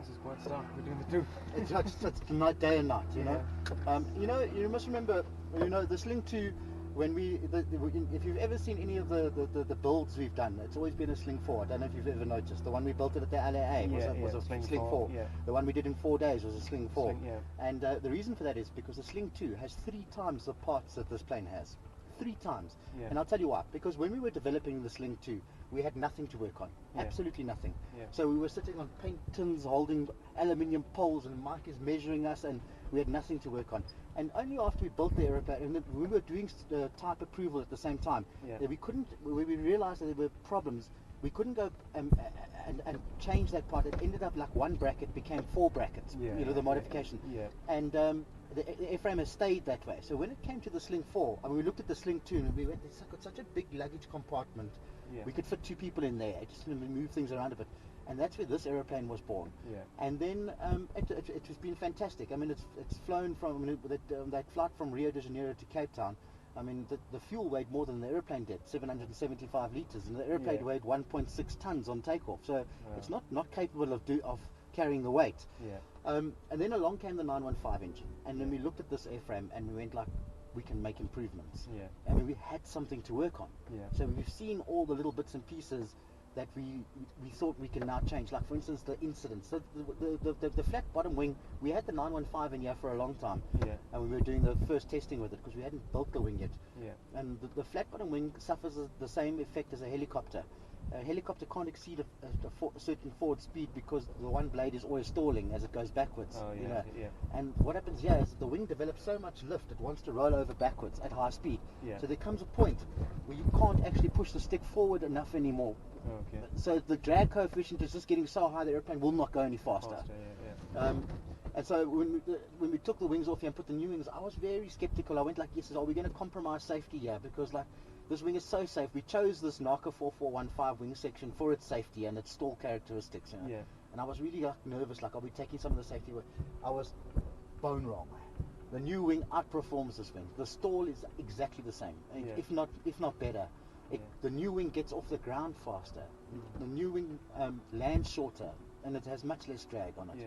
house is quite stark between the two. It's night, day and night, you know. You must remember, the Sling 2, if you've ever seen any of the builds we've done, it's always been a Sling 4. I don't know if you've ever noticed. The one we built it at the LAA was a Sling 4. Yeah. The one we did in 4 days was a Sling 4. And the reason for that is because the Sling 2 has 3 times the parts that this plane has. 3 times. Yeah. And I'll tell you why. Because when we were developing the Sling 2, we had nothing to work on. Yeah. Absolutely nothing. Yeah. So we were sitting on paint tins holding aluminium poles, and Mike is measuring us, and we had nothing to work on. And only after we built the aeroplane, and we were doing type approval at the same time, that we couldn't, we realized that there were problems. We couldn't go and change that part. It ended up like 1 bracket became 4 brackets, the modification. Yeah. And the airframe has stayed that way. So when it came to the Sling 4, I mean, we looked at the Sling 2 and we went, it's got such a big luggage compartment. Yeah. We could fit 2 people in there. It just move things around a bit. And that's where this aeroplane was born. Yeah. And then it has been fantastic. I mean, it's flown from that flight from Rio de Janeiro to Cape Town. I mean, the fuel weighed more than the airplane did, 775 litres, and the airplane weighed 1.6 tons on takeoff. So it's not capable of carrying the weight. Yeah. And then along came the 915 engine, and then we looked at this airframe and we went like, we can make improvements. Yeah. I mean, we had something to work on. Yeah. So we've seen all the little bits and pieces that we thought we can now change. Like for instance, the incidents. So the flat bottom wing, we had the 915 in here for a long time. Yeah. And we were doing the first testing with it because we hadn't built the wing yet. Yeah. And the flat bottom wing suffers the same effect as a helicopter. A helicopter can't exceed a certain forward speed because the one blade is always stalling as it goes backwards. Oh, you know. Yeah. And what happens here is the wing develops so much lift it wants to roll over backwards at high speed. Yeah. So there comes a point where you can't actually push the stick forward enough anymore. Okay. So the drag coefficient is just getting so high the airplane will not go any faster. And so when we took the wings off here and put the new wings, I was very skeptical. I went like, yes, are we going to compromise safety here? Because like this wing is so safe. We chose this Naka 4415 wing section for its safety and its stall characteristics. You know? Yeah. And I was really like nervous, like, are we taking some of the safety away? I was bone wrong. The new wing outperforms this wing. The stall is exactly the same, if not better. The new wing gets off the ground faster. The new wing lands shorter, and it has much less drag on it. Yeah.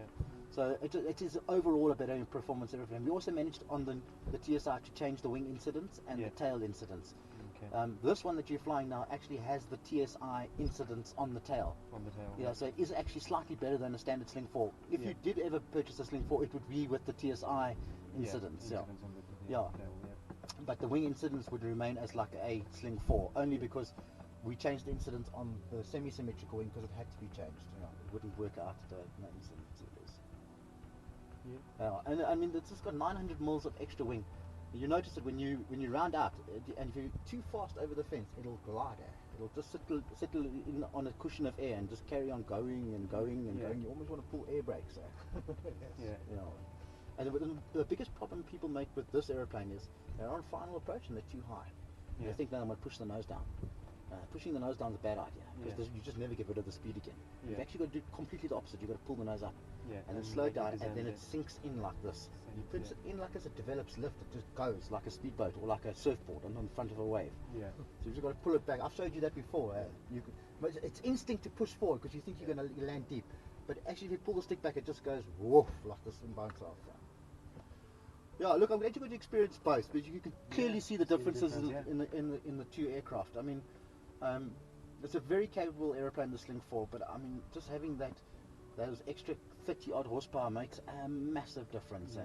So it is overall a better performance airplane. We also managed on the TSI to change the wing incidence and the tail incidence. Okay. This one that you're flying now actually has the TSI incidence on the tail. On the tail. Yeah, so it is actually slightly better than a standard Sling 4. If you did ever purchase a Sling 4, it would be with the TSI incidence. Yeah. But the wing incidence would remain as like a Sling 4, only because we changed the incidence on the semi-symmetrical wing because it had to be changed. You know, it wouldn't work out at the incidence. And I mean, it's just got 900 mils of extra wing. You notice it when you round out, and if you're too fast over the fence, it'll glide. It'll just settle in on a cushion of air and just carry on going and going and going. You almost want to pull air brakes. You know. And the biggest problem people make with this aeroplane is they're on final approach and they're too high. They think now I'm going to push the nose down. Pushing the nose down is a bad idea because you just never get rid of the speed again. You've actually got to do completely the opposit. You've got to pull the nose up and then slow down, and then it sinks in like this. You put it in like as it develops lift, it just goes like a speedboat or like a surfboard and on the front of a wave. So you've just got to pull it back. I've showed you that before. It's instinct to push forward because you think you're going to land deep, but actually if you pull the stick back, it just goes woof like this and bounces off. Yeah, look, I'm glad you got to experience both, but you can clearly see the differences in the two aircraft. I mean, it's a very capable aeroplane, the Sling 4, but I mean, just having those extra 30 odd horsepower makes a massive difference.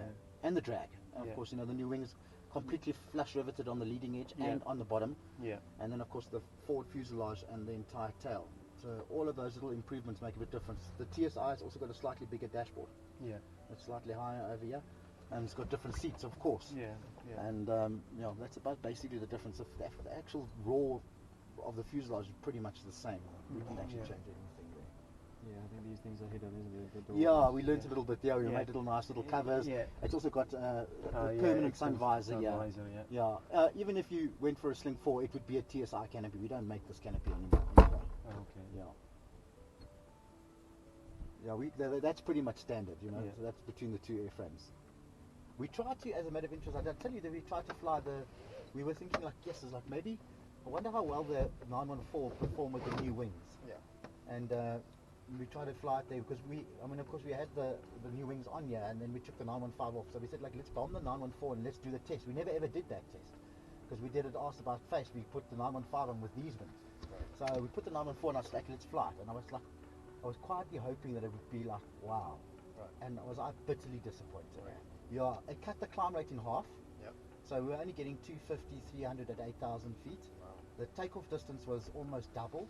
And the drag, of course, you know, the new wings completely flush riveted on the leading edge and on the bottom. And then of course the forward fuselage and the entire tail. So all of those little improvements make a bit difference. The TSI has also got a slightly bigger dashboard. It's slightly higher over here. And it's got different seats, of course. And you know, that's about basically the difference. Of the actual raw of the fuselage is pretty much the same. We didn't actually change anything there. Yeah, I think these things are hidden, isn't it? Yeah, we learned a little bit there. We made little nice little covers. It's also got a permanent sun visor. Even if you went for a Sling 4, it would be a TSI canopy. We don't make this canopy anymore. That's pretty much standard, you know. So that's between the two airframes. We tried to, as a matter of interest, I'll tell you that we tried to fly we were thinking like, yes, it's like maybe, I wonder how well the 914 perform with the new wings. And we tried to fly it there because of course we had the new wings on here, and then we took the 915 off. So we said, like, let's bomb the 914 and let's do the test. We never ever did that test because we did it asked about face. We put the 915 on with these wings. So we put the 914 and I was like, let's fly it. And I was quietly hoping that it would be like, wow. And I was bitterly disappointed. Yeah, it cut the climb rate in half. So we were only getting 250, 300 at 8,000 feet. The takeoff distance was almost double,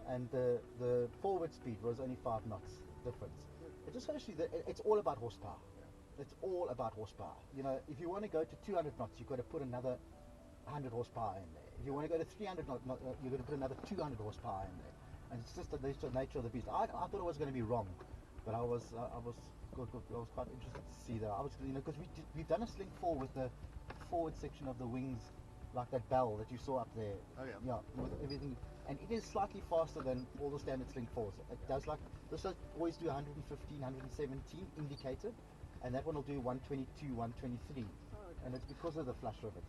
and the forward speed was only 5 knots difference. It just shows you that it's all about horsepower. It's all about horsepower. You know, if you want to go to 200 knots, you've got to put another 100 horsepower in there. If you want to go to 300 knots, you've got to put another 200 horsepower in there. And it's just the nature of the beast. I thought it was going to be wrong, but I was quite interested to see that. I was, you know, because we've done a Sling 4 with the forward section of the wings, like that bell that you saw up there. Oh yeah. Yeah, with everything, and it is slightly faster than all the standard Sling 4s. It does like this. Always do 115, 117 indicated, and that one will do 122, 123, and it's because of the flash rivets.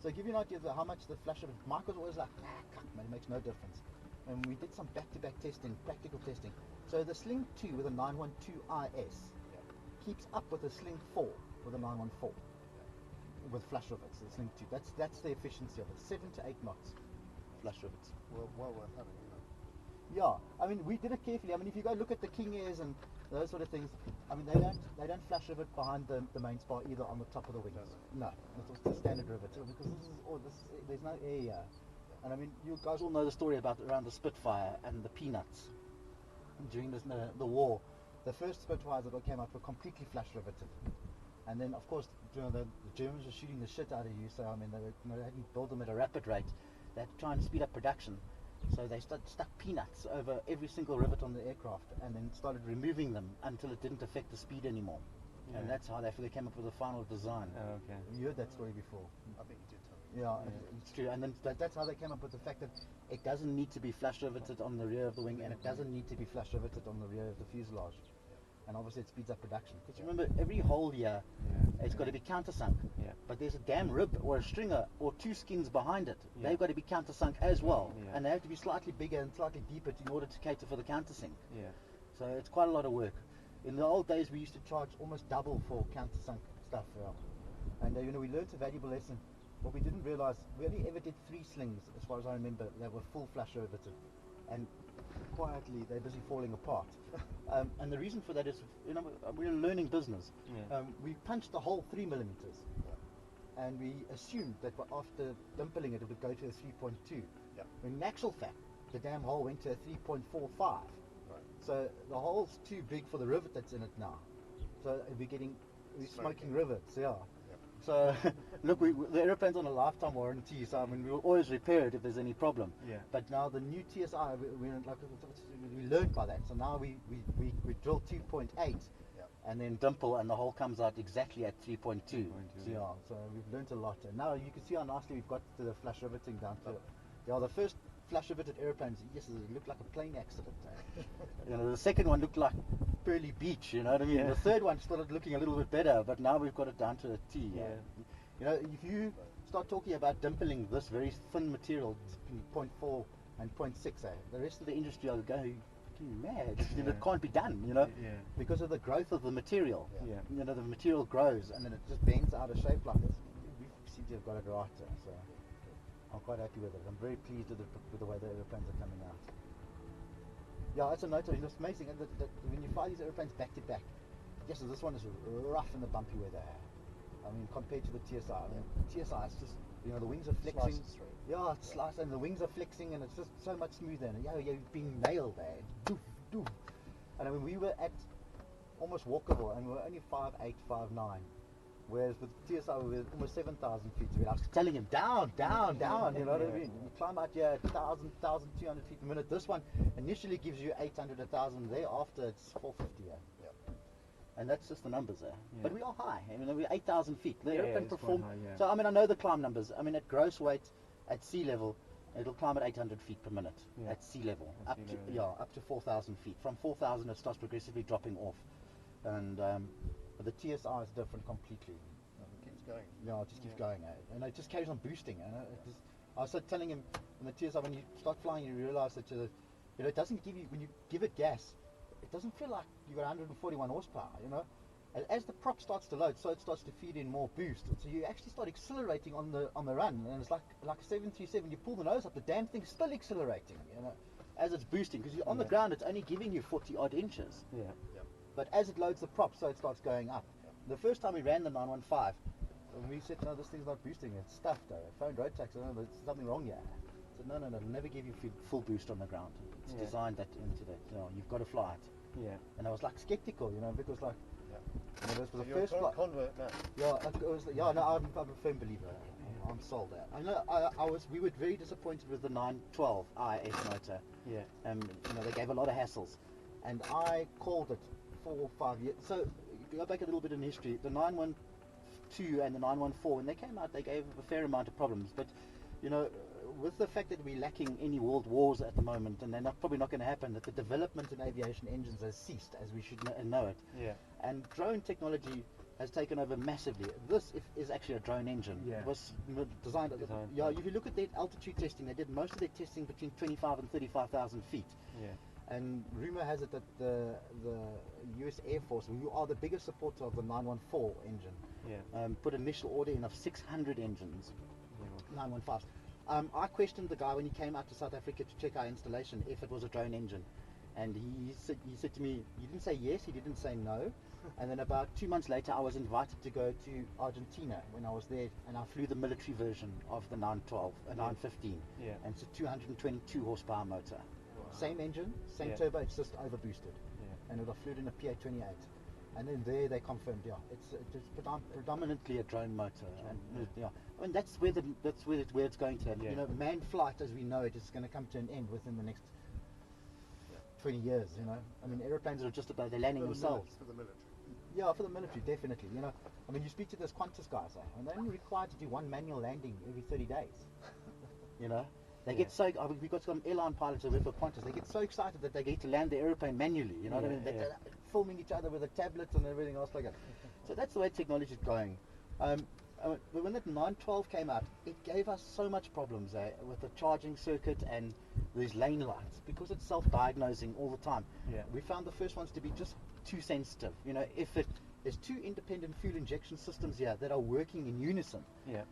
So give you an idea of how much the flash rivet. Mike was always like, man, it makes no difference. And we did some back-to-back testing, practical testing. So the Sling 2 with a 912 IS keeps up with the Sling 4 with a 914 with flash rivets. The Sling 2. That's the efficiency of it. 7 to 8 knots flash rivets. Well worth having, you know. Yeah, I mean, we did it carefully. I mean, if you go look at the King Airs and those sort of things, I mean, they don't flash rivet behind the main spar either on the top of the wings. No, it's the standard rivet because there's no air here. And I mean, you guys all know the story around the Spitfire and the peanuts during the war. The first Spitfires that came out were completely flash riveted, and then of course, you know, the Germans were shooting the shit out of you. So I mean, they hadn't built them at a rapid rate. They had to try and speed up production, so they stuck peanuts over every single rivet on the aircraft, and then started removing them until it didn't affect the speed anymore. Yeah. And that's how they came up with the final design. Oh, okay. You heard that story before? I think you did tell me. Yeah, it's true. And then that's how they came up with the fact that it doesn't need to be flash riveted on the rear of the wing, and it doesn't need to be flash riveted on the rear of the fuselage. And obviously it speeds up production. Because remember, every hole here, it's got to be countersunk. Yeah. But there's a damn rib or a stringer or 2 skins behind it. Yeah. They've got to be countersunk as well. Yeah. And they have to be slightly bigger and slightly deeper in order to cater for the countersink. Yeah. So it's quite a lot of work. In the old days, we used to charge almost double for countersunk stuff. And you know, we learned a valuable lesson. What we didn't realize, we only ever did 3 slings, as far as I remember, that were full flash riveted. And quietly, they're busy falling apart. And the reason for that is, you know, we're a learning business. Yeah. We punched the hole 3 millimeters, and we assumed that after dimpling it, it would go to a 3.2. Yeah. When in actual fact, the damn hole went to a 3.45. Right. So the hole's too big for the rivet that's in it now. So we're smoking rivets. Yeah. So, look, the aeroplane's on a lifetime warranty, so I mean, we'll always repair it if there's any problem. Yeah. But now the new TSI, we learned by that. So now we drill 2.8 and then dimple, and the hole comes out exactly at 3.2. So, yeah, so we've learned a lot. And now you can see how nicely we've got to the flash riveting down to it. Yeah, the first flash riveted airplanes, yes, it looked like a plane accident. You know, the second one looked like Pearly Beach, you know what I mean? Yeah. The third one started looking a little bit better, but now we've got it down to a T. Yeah. You know, if you start talking about dimpling this very thin material, 0.4 and 0.6, the rest of the industry are going mad. You know, it can't be done, you know, because of the growth of the material. Yeah. You know, the material grows and then it just bends out of shape like this. We seem to have got it right, so I'm quite happy with it. I'm very pleased with the way the aeroplanes are coming out. Yeah, it's a note. It's amazing that when you fly these airplanes back to back, yes, so this one is rough in the bumpy weather. I mean, compared to the TSI. I mean, TSI is just, you know, the wings are flexing. Yeah, it's sliced, and the wings are flexing, and it's just so much smoother. And you're being nailed there. Doof, doof. And I mean, we were at almost walkable, and we were only 5'8", 5'9". Whereas with TSI we were almost 7,000 feet. So I was telling him down, down, down. You know what I mean? You climb out here at 1,000, 1,200 feet per minute. This one initially gives you 800, 1,000. Thereafter it's 450. And that's just the numbers there. But we are high. I mean, we're 8,000 feet. The airplane performed. So I mean, I know the climb numbers. I mean, at gross weight, at sea level, it'll climb at 800 feet per minute at sea level. Up to 4,000 feet. From 4,000, it starts progressively dropping off. And but the TSI is different completely. It keeps going. Yeah, it just keeps going. And it just carries on boosting. I was telling him, in the TSI, when you start flying, you realize that You know, it doesn't give you, when you give it gas, it doesn't feel like you got 141 horsepower, you know. As the prop starts to load, so it starts to feed in more boost. So you actually start accelerating on the run, and it's like a 737. You pull the nose up, the damn thing's still accelerating, you know, as it's boosting. Because on the ground, it's only giving you 40 odd inches. Yeah. But as it loads the prop, so it starts going up. The first time we ran the 915, we said, no, this thing's not boosting. It's stuffed. I phoned Rotax. No, there's something wrong here. I said, no, it'll never give you full boost on the ground. It's designed that into that. You know, you've got to fly it. Yeah. And I was like skeptical, you know, because like. You know, this was the You're first a flight. convert now. Yeah, it was, no, I'm a firm believer. I'm sold out. I know. We were very disappointed with the 912 IS motor. Yeah. You know, they gave a lot of hassles, and I called it 4 or 5 years. So if you go back a little bit in history, the 912 and the 914, when they came out, they gave a fair amount of problems. But you know, with the fact that we're lacking any world wars at the moment, and they're probably not going to happen, that the development in aviation engines has ceased, as we should know it. Yeah. And drone technology has taken over massively. This is actually a drone engine. Yeah. It was designed. Yeah, if you look at their altitude testing, they did most of their testing between 25 and 35,000 feet. Yeah. And rumor has it that the US Air Force, who are the biggest supporter of the 914 engine, put initial order in of 600 engines, 915s. I questioned the guy when he came out to South Africa to check our installation if it was a drone engine, and he said to me, he didn't say yes, he didn't say no. And then about 2 months later, I was invited to go to Argentina when I was there, and I flew the military version of the 912, 915, and it's a 222 horsepower motor. Wow. Same engine, same turbo, it's just over boosted, and it was flew in a PA28. And then there they confirmed, it's predominantly a drone motor, and I mean that's where it's going to. You know, manned flight as we know it is going to come to an end within the next 20 years. You know, I mean aeroplanes are just about they're landing themselves. For the military. Yeah, for the military, definitely. You know, I mean you speak to those Qantas guys, and they're only required to do one manual landing every 30 days. You know. They get so. I mean, we've got some airline pilots who work for Qantas. They get so excited that they get to land the aeroplane manually. You know what I mean? They're filming each other with a tablet and everything else like that. So that's the way technology is going. When that 912 came out, it gave us so much problems with the charging circuit and these lane lights because it's self-diagnosing all the time. Yeah. We found the first ones to be just too sensitive. You know, there's two independent fuel injection systems here that are working in unison. Yeah.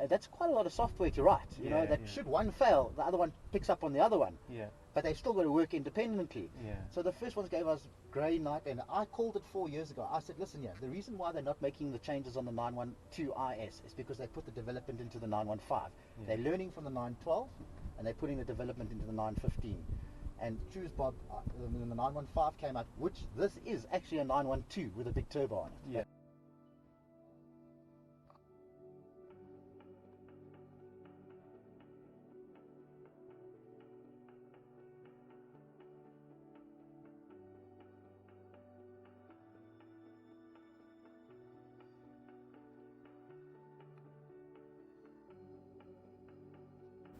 That's quite a lot of software to write, you know, that should one fail, the other one picks up on the other one. Yeah. But they've still got to work independently. Yeah. So the first ones gave us grey night, and I called it 4 years ago. I said, listen, the reason why they're not making the changes on the 912 IS is because they put the development into the 915. They're learning from the 912, and they're putting the development into the 915. And choose Bob, when the 915 came out, which this is actually a 912 with a big turbo on it. Yeah.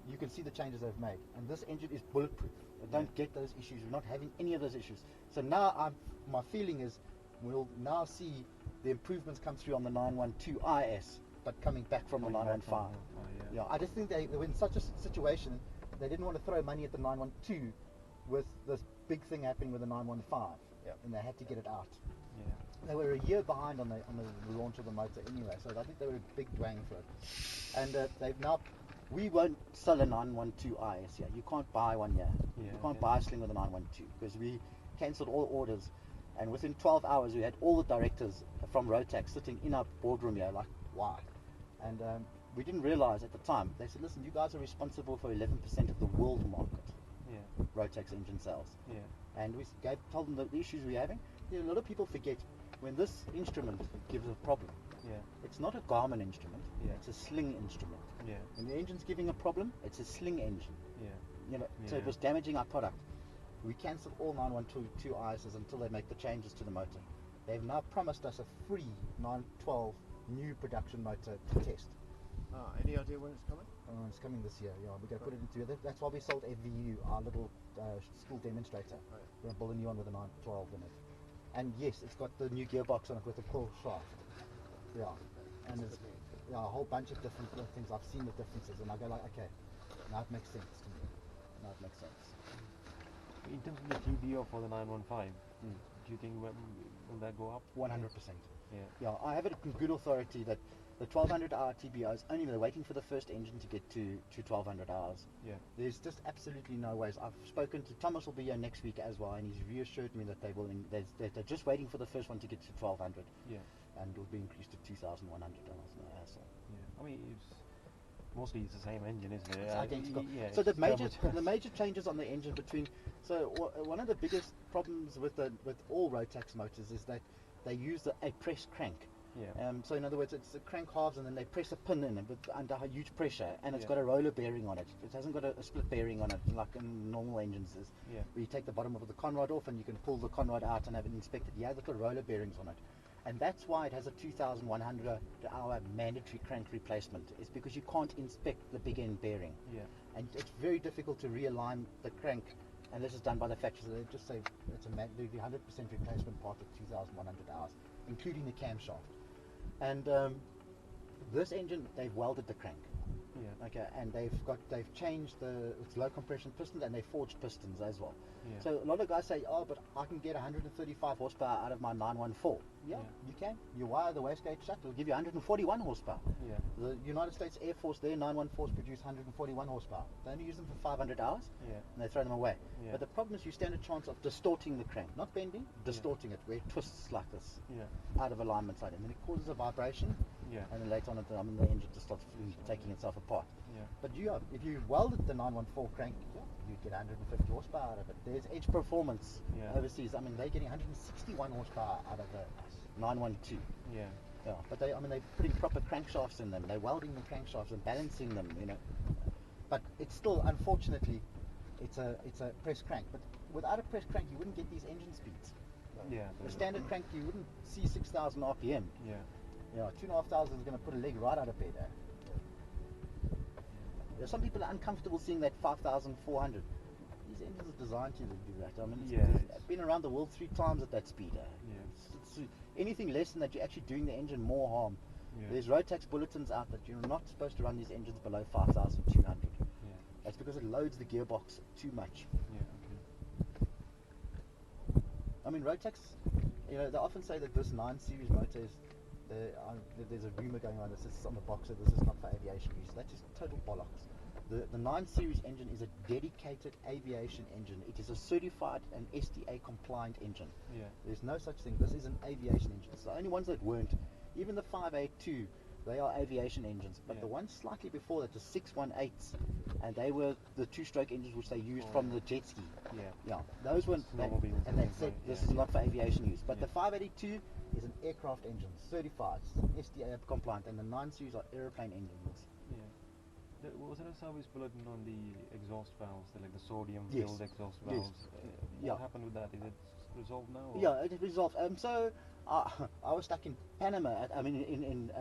You can see the changes they've made, and this engine is bulletproof. I don't get those issues. We're not having any of those issues. So now my feeling is we'll now see the improvements come through on the 912 IS, but coming back from the 915. I just think they were in such a situation they didn't want to throw money at the 912 with this big thing happening with the 915, and they had to get it out. They were a year behind on the launch of the motor anyway, so I think they were a big dwang for it. And they've now. We won't sell a 912 IS here. You can't buy one here. You can't buy a Sling with a 912 because we cancelled all orders, and within 12 hours we had all the directors from Rotax sitting in our boardroom here like, why? And we didn't realize at the time. They said, listen, you guys are responsible for 11% of the world market. Rotax engine sales. And we told them the issues we're having. A lot of people forget when this instrument gives a problem. It's not a Garmin instrument. It's a Sling instrument. When the engine's giving a problem, it's a Sling engine. You know, so it was damaging our product. We cancelled all 912 ISs until they make the changes to the motor. They've now promised us a free 912 new production motor to test. Any idea when it's coming? It's coming this year. We're going to put it into it. That's why we sold FVU, our little school demonstrator. We're going to build a new one with a 912 in it. And yes, it's got the new gearbox on it with the pull shaft. And there's a whole bunch of different things. I've seen the differences, and I go like, okay, now it makes sense to me. Now it makes sense. In terms of the TBO for the 915, do you think will that go up? 100%. Yeah. Yeah, I have it in good authority that the 1200 hour TBO is only they're waiting for the first engine to get to 1200 hours. Yeah. There's just absolutely no ways. I've spoken to Thomas, will be here next week as well, and he's reassured me that they're just waiting for the first one to get to 1200. Yeah. And it will be increased to $2,100. No hassle. Yeah. I mean, mostly it's the same engine, isn't it? It's identical. Yeah. So the it's so much- major changes on the engine between. So one of the biggest problems with all Rotax motors is that they use a press crank. Yeah. So in other words, it's the crank halves and then they press a pin in it under huge pressure, and it's Yeah. got a roller bearing on it. It hasn't got a split bearing on it like in normal engines is. Yeah. Where you take the bottom of the conrod off and you can pull the conrod out and have it inspected. Yeah, little roller bearings on it. And that's why it has a 2,100 hour mandatory crank replacement. It's because you can't inspect the big end bearing. Yeah. And it's very difficult to realign the crank, and this is done by the factory. So they just say it's a 100% replacement part of 2,100 hours, including the camshaft. And this engine, they've welded the crank. Yeah. Okay, and they've changed it's low compression pistons, and they forged pistons as well. Yeah. So a lot of guys say, oh, but I can get 135 horsepower out of my 914. Yeah, Yeah. you can. You wire the wastegate shut, it'll give you 141 horsepower. Yeah. The United States Air Force, their 914s produce 141 horsepower. They only use them for 500 hours, Yeah. and they throw them away. Yeah. But the problem is you stand a chance of distorting the crank, not bending, distorting it, where it twists like this, Yeah. out of alignment side, and then it causes a vibration, Yeah. and then later on the engine just starts taking itself apart. Yeah. But if you welded the 914 crank, you'd get 150 horsepower out of it. There's Edge Performance Yeah. overseas. I mean, they're getting 161 horsepower out of the 912. Yeah. Yeah, but they're putting proper crankshafts in them. They're welding the crankshafts and balancing them, But it's still, unfortunately, it's a press crank. But without a press crank, you wouldn't get these engine speeds. Yeah. The standard crank, you wouldn't see 6,000 RPM. Yeah. 2,500 is going to put a leg right out of bed. Some people are uncomfortable seeing that 5,400. These engines are designed to do that. I mean, it's been around the world 3 times at that speed. It's anything less than that, you're actually doing the engine more harm. Yeah. There's Rotax bulletins out that you're not supposed to run these engines below 5,200. Yeah. That's because it loads the gearbox too much. Yeah. Okay. I mean, Rotax, they often say that this 9 series motor is, there's a rumor going on that this is on the box, that this is not for aviation use. That is total bollocks. The 9 series engine is a dedicated aviation engine. It is a certified and SDA compliant engine. Yeah. There's no such thing. This is an aviation engine. It's the only ones that weren't. Even the 582, they are aviation engines. But Yeah. the ones slightly before that, the 618s, and they were the 2-stroke engines which they used from the jet ski. Yeah. Yeah, those weren't. Snowmobiles And they and said things like- this yeah. is not for aviation use. But Yeah. the 582 is an aircraft engine, certified, SDA compliant, and the 9 series are airplane engines. Yeah. Was there a service bulletin on the exhaust valves, the sodium Yes. filled exhaust Yes. valves? Yeah. What happened with that? Is it resolved now? Or? Yeah, it is resolved. So I was stuck in Panama, in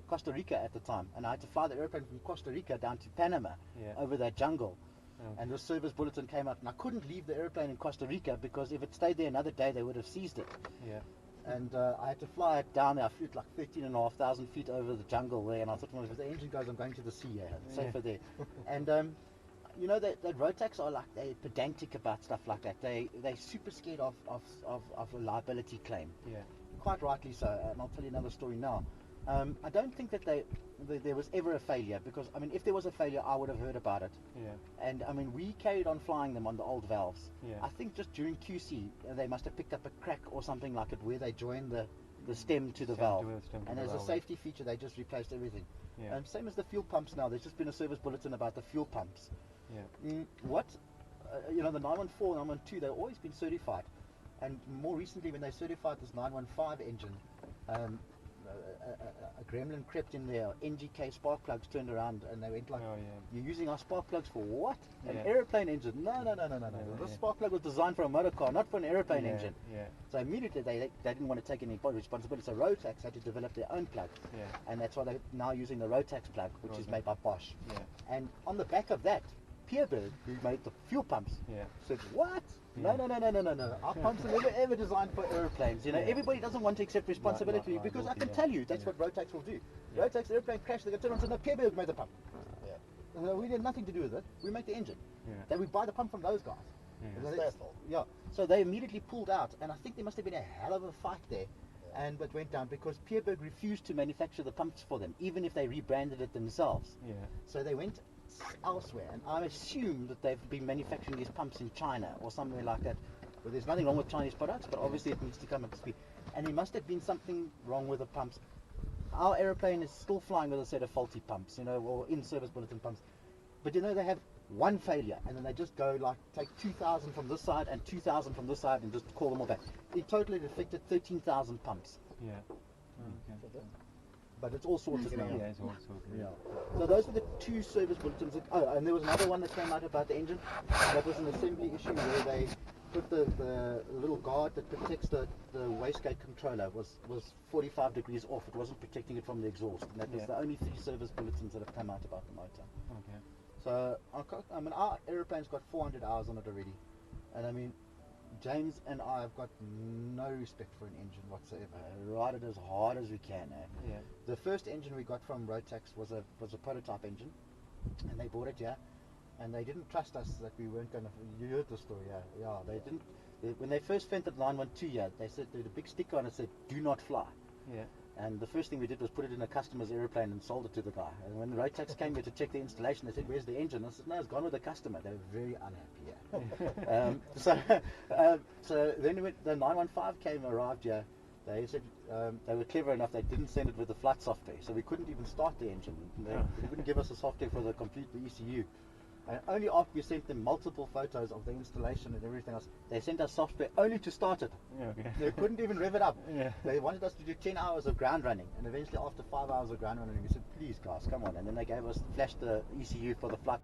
Costa Rica at the time, and I had to fly the airplane from Costa Rica down to Panama Yeah. over that jungle. Okay. And the service bulletin came up, and I couldn't leave the airplane in Costa Rica because if it stayed there another day, they would have seized it. Yeah. And I had to fly it down there. I flew it like 13,500 feet over the jungle there, and I thought, well, if the engine goes, I'm going to the sea here. It's safer there. And that Rotax are like, they're pedantic about stuff like that. They're super scared of a liability claim. Yeah. Quite rightly so, and I'll tell you another story now. I don't think that there was ever a failure, because if there was a failure, I would have heard about it. Yeah. And we carried on flying them on the old valves. Yeah. I think just during QC, they must have picked up a crack or something like it where they joined the stem to the Stem valve. to the stem to And the as a valve. safety feature, they just replaced everything. Yeah. Same as the fuel pumps now. There's just been a service bulletin about the fuel pumps. Yeah. The 914, 912, they've always been certified. And more recently, when they certified this 915 engine, a gremlin crept in there. NGK spark plugs turned around, and they went like, Oh, yeah. "You're using our spark plugs for what? An Yeah. airplane engine? No. This spark plug was designed for a motor car, not for an airplane Yeah. engine." Yeah. So immediately they didn't want to take any responsibility. So Rotax had to develop their own plug, Yeah. and that's why they're now using the Rotax plug, which is Rotax. made by Bosch. Yeah. And on the back of that, Pierberg, who made the fuel pumps, Yeah. said, "What? Yeah. No. Our pumps are never ever designed for airplanes. Yeah. Everybody doesn't want to accept responsibility Right, because I can yeah. tell you that's Yeah. what Rotax will do. Yeah. Rotax airplane crash, they go turn on and say, "No, Pierberg made the pump." We had nothing to do with it. We make the engine. Yeah. Then we buy the pump from those guys. Yeah. It's their fault. Yeah, so they immediately pulled out, and I think there must have been a hell of a fight there, and it went down because Pierberg refused to manufacture the pumps for them, even if they rebranded it themselves. Yeah. So they went elsewhere, and I assume that they've been manufacturing these pumps in China or somewhere like that. Well, there's nothing wrong with Chinese products, but obviously it needs to come up to speed. And there must have been something wrong with the pumps. Our aeroplane is still flying with a set of faulty pumps, or in-service bulletin pumps. But they have one failure, and then they just go like take 2,000 from this side and 2,000 from this side and just call them all back. In total, it affected 13,000 pumps. Yeah. Okay. But it's all sorted now. Yeah, it's all sorted. Yeah. So those were the two service bulletins. And there was another one that came out about the engine. That was an assembly issue where they put the little guard that protects the wastegate controller was 45 degrees off. It wasn't protecting it from the exhaust. And that was the only 3 service bulletins that have come out about the motor. Okay. So our aeroplane's got 400 hours on it already. And I mean, James and I have got no respect for an engine whatsoever. Ride it as hard as we can. Yeah. The first engine we got from Rotax was a prototype engine, and they bought it, and they didn't trust us that we weren't going to. You heard the story, yeah. They didn't. When they first sent the 912, they said there was a big sticker on it that said "Do not fly." Yeah. And the first thing we did was put it in a customer's aeroplane and sold it to the guy. And when the Rotax came here to check the installation, they said, "Where's the engine?" I said, "No, it's gone with the customer." They were very unhappy. So then when the 915 arrived here, they said they were clever enough. They didn't send it with the flight software, so we couldn't even start the engine. They wouldn't give us the software for the ECU. And only after we sent them multiple photos of the installation and everything else, they sent us software only to start it. Yeah, okay. They couldn't even rev it up. Yeah. They wanted us to do 10 hours of ground running, and eventually after 5 hours of ground running, we said, "Please guys, come on." And then they flashed the ECU for the flight